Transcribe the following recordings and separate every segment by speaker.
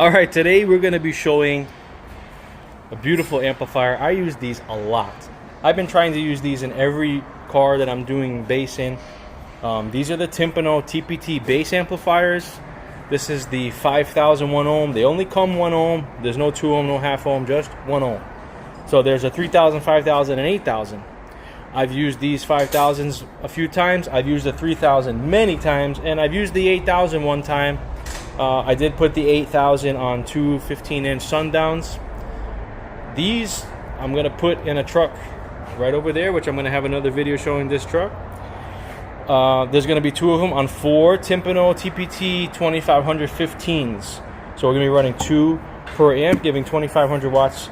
Speaker 1: Alright, today we're going to be showing a beautiful amplifier. I use these a lot. I've been trying to use these in every car that I'm doing bass in. These are the Timpano TPT bass amplifiers. This is the 5000 1 ohm. They only come 1 ohm. There's no 2 ohm, no half ohm, just 1 ohm. So there's a 3000, 5000, and 8000. I've used these 5000s a few times. I've used the 3000 many times, and I've used the 8000 one time. I did put the 8000 on two 15-inch sundowns. These I'm going to put in a truck right over there, which I'm going to have another video showing this truck. There's going to be two of them on four Timpano TPT-T2500-15s. So we're going to be running 2 per amp, giving 2500 watts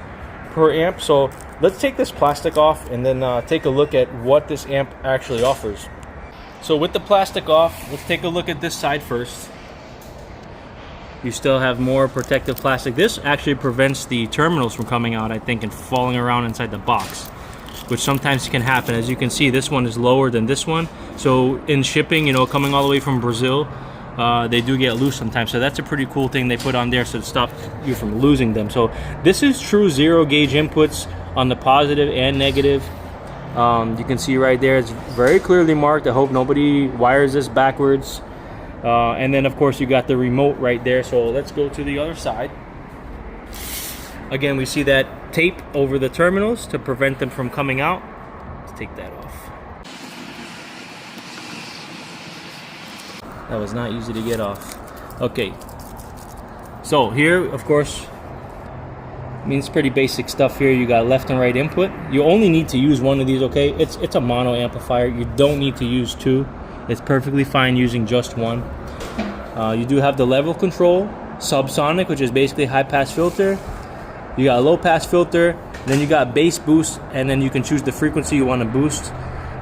Speaker 1: per amp. So let's take this plastic off and then take a look at what this amp actually offers. So with the plastic off, let's take a look at this side first. You still have more protective plastic. This actually prevents the terminals from coming out, I think, and falling around inside the box, which sometimes can happen. As you can see, this one is lower than this one. So in shipping, you know, coming all the way from Brazil, they do get loose sometimes. So that's a pretty cool thing they put on there, so to stop you from losing them. So this is true 0 gauge inputs on the positive and negative. You can see right there, it's very clearly marked. I hope nobody wires this backwards. And then of course you got the remote right there. So let's go to the other side. Again, we see that tape over the terminals to prevent them from coming out. Let's take that off. That was not easy to get off. Okay, so here of course, I mean, it's pretty basic stuff here. You got left and right input. You only need to use one of these, okay? It's a mono amplifier. You don't need to use two. It's perfectly fine using just one. You do have the level control, subsonic, which is basically high pass filter. You got a low pass filter, then you got bass boost, and then you can choose the frequency you want to boost,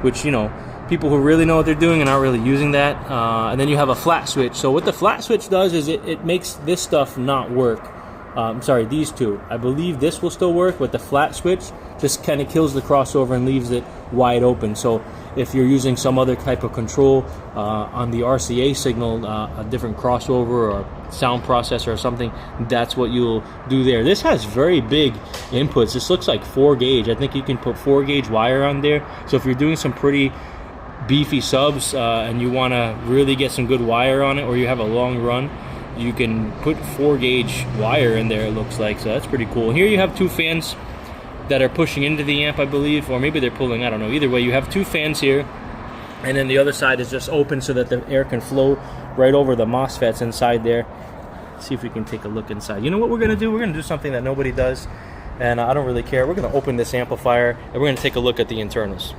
Speaker 1: which, you know, people who really know what they're doing and aren't really using that. And then you have a flat switch. So what the flat switch does is it makes this stuff not work. I'm sorry, these two. I believe this will still work, but the flat switch just kind of kills the crossover and leaves it wide open. So if you're using some other type of control on the RCA signal, a different crossover or sound processor or something, that's what you'll do there. This has very big inputs. This looks like 4 gauge. I think you can put 4 gauge wire on there. So if you're doing some pretty beefy subs and you want to really get some good wire on it, or you have a long run, you can put 4 gauge wire in there, it looks like. So that's pretty cool. Here you have 2 fans that are pushing into the amp, I believe, or maybe they're pulling, I don't know. Either way, you have 2 fans here, and then the other side is just open so that the air can flow right over the MOSFETs inside there. Let's see if we can take a look inside. You know what we're gonna do? We're gonna do something that nobody does, and I don't really care. We're gonna open this amplifier and we're gonna take a look at the internals.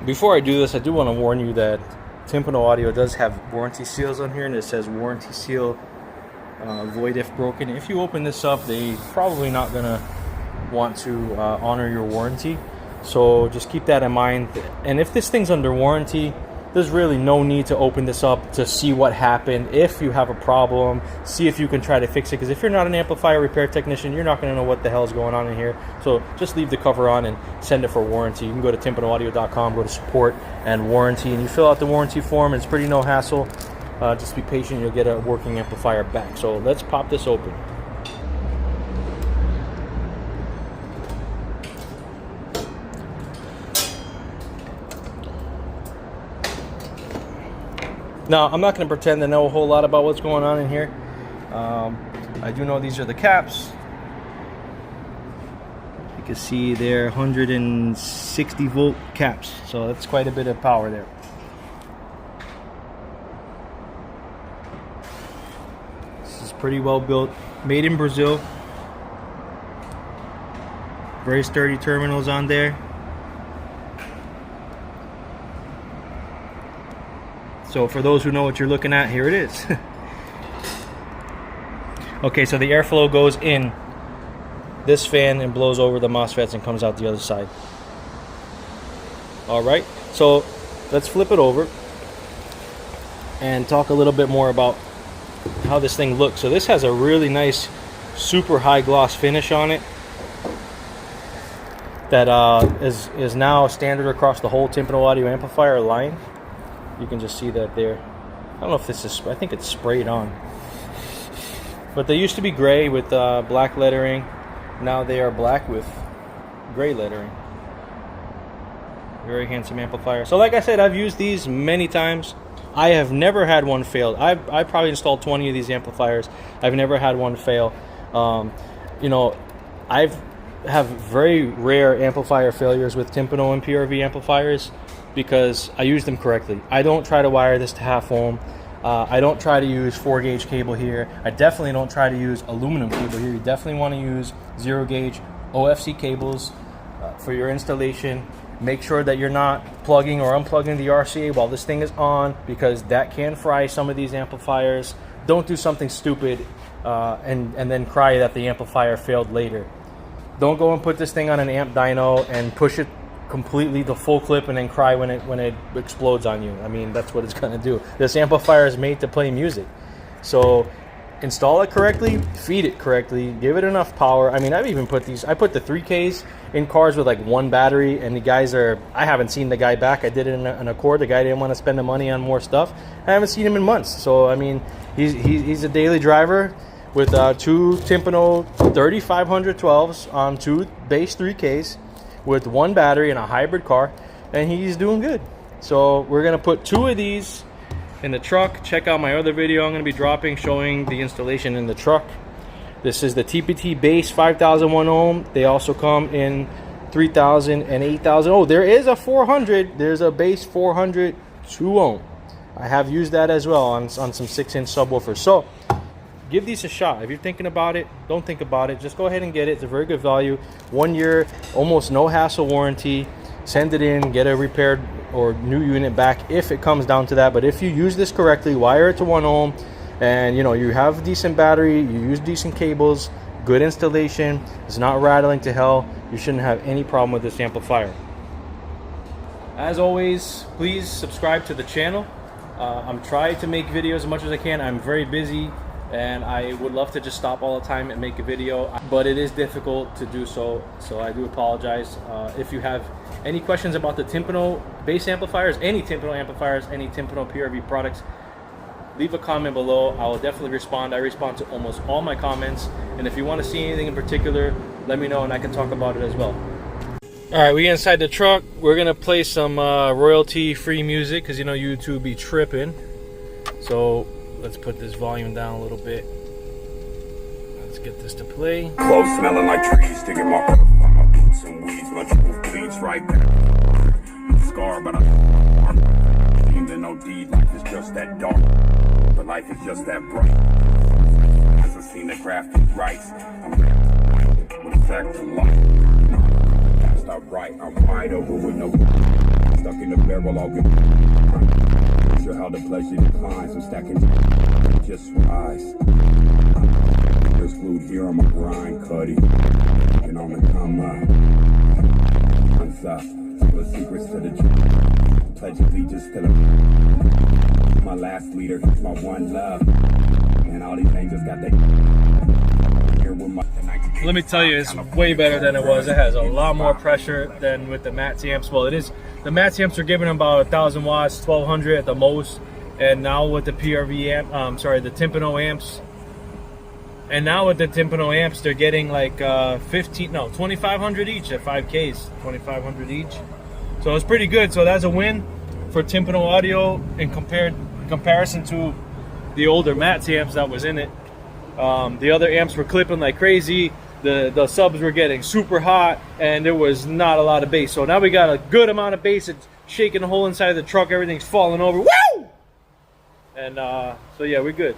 Speaker 1: Before I do this, I do want to warn you that Timpano Audio does have warranty seals on here, and it says warranty seal void if broken. If you open this up, they probably not gonna want to honor your warranty, so just keep that in mind. And if this thing's under warranty, there's really no need to open this up to see what happened. If you have a problem, see if you can try to fix it, because if you're not an amplifier repair technician, you're not going to know what the hell is going on in here. So just leave the cover on and send it for warranty. You can go to timpanoaudio.com, go to support and warranty, and you fill out the warranty form. It's pretty no hassle. Just be patient, you'll get a working amplifier back. So let's pop this open. Now, I'm not going to pretend to know a whole lot about what's going on in here. I do know these are the caps. You can see they're 160 volt caps, so that's quite a bit of power there. This is pretty well built, made in Brazil. Very sturdy terminals on there. So for those who know what you're looking at, here it is. Okay, so the airflow goes in this fan and blows over the MOSFETs and comes out the other side. Alright, so let's flip it over and talk a little bit more about how this thing looks. So this has a really nice, super high gloss finish on it that is now standard across the whole Timpano Audio amplifier line. You can just see that there. I don't know if this is, I think it's sprayed on. But they used to be gray with black lettering. Now they are black with gray lettering. Very handsome amplifier. So like I said, I've used these many times. I have never had one fail. I probably installed 20 of these amplifiers. I've never had one fail. You know, I've have very rare amplifier failures with Timpano and PRV amplifiers because I use them correctly. I don't try to wire this to half ohm. I don't try to use 4-gauge cable here. I definitely don't try to use aluminum cable here. You definitely want to use 0-gauge OFC cables for your installation. Make sure that you're not plugging or unplugging the RCA while this thing is on, because that can fry some of these amplifiers. Don't do something stupid and then cry that the amplifier failed later. Don't go and put this thing on an amp dyno and push it completely the full clip and then cry when it explodes on you. I mean, that's what it's going to do. This amplifier is made to play music. So install it correctly, feed it correctly, give it enough power. I mean, I've even put these, I put the 3Ks in cars with like one battery, and the guys are, I haven't seen the guy back. I did it in an Accord. The guy didn't want to spend the money on more stuff. I haven't seen him in months. So I mean, he's a daily driver with two Timpano 3512s on two base 3Ks with one battery in a hybrid car, and he's doing good. So we're gonna put two of these in the truck. Check out my other video I'm gonna be dropping showing the installation in the truck. This is the TPT-BASS5000 1 ohm. They also come in 3000 and 8000. Oh, there is a 400. There's a base 400 2 ohm. I have used that as well on some 6-inch subwoofers. So give these a shot. If you're thinking about it, don't think about it. Just go ahead and get it. It's a very good value. 1 year, almost no hassle warranty. Send it in, get a repaired or new unit back if it comes down to that. But if you use this correctly, wire it to 1 ohm, and you know you have a decent battery, you use decent cables, good installation, it's not rattling to hell, you shouldn't have any problem with this amplifier. As always, please subscribe to the channel. I'm trying to make videos as much as I can. I'm very busy, and I would love to just stop all the time and make a video, but it is difficult to do so, so I do apologize. If you have any questions about the Timpano bass amplifiers, any Timpano amplifiers, any Timpano PRV products, leave a comment below. I will definitely respond. I respond to almost all my comments, and if you want to see anything in particular, let me know and I can talk about it as well. Alright, we inside the truck. We're gonna play some royalty-free music, because you know YouTube be tripping. So let's put this volume down a little bit. Let's get this to play.
Speaker 2: Clothes smelling like trees, digging my earth, some weeds, my truth bleeds right back. Scar, but I'm aimed in no deed. Life is just that dark, but life is just that bright. As I seen the crafted rice, I'm with a fact of life. That's not right, I'm wide open with no stuck in the barrel, all good. Sure how the pleasure declines, I'm stacking just rise. There's food here on my grind, cutty, and on the come up. What's up? The secrets to the truth. Pledge allegiance to the my last leader, my one love, and all these angels got their here with my.
Speaker 1: Let me tell you, it's way better than it was. It has a lot more pressure than with the Mats amps. Well, it is. The Mats amps are giving about 1,000 watts, 1,200 at the most, and now with the PRV amp, the Timpano amps, and now with the Timpano amps, they're getting like 2,500 each at 5Ks, 2,500 each. So it's pretty good. So that's a win for Timpano audio in comparison to the older Mats amps that was in it. The other amps were clipping like crazy. The subs were getting super hot, and there was not a lot of bass. So now we got a good amount of bass. It's shaking the whole inside of the truck. Everything's falling over. Woo! And so yeah, we're good.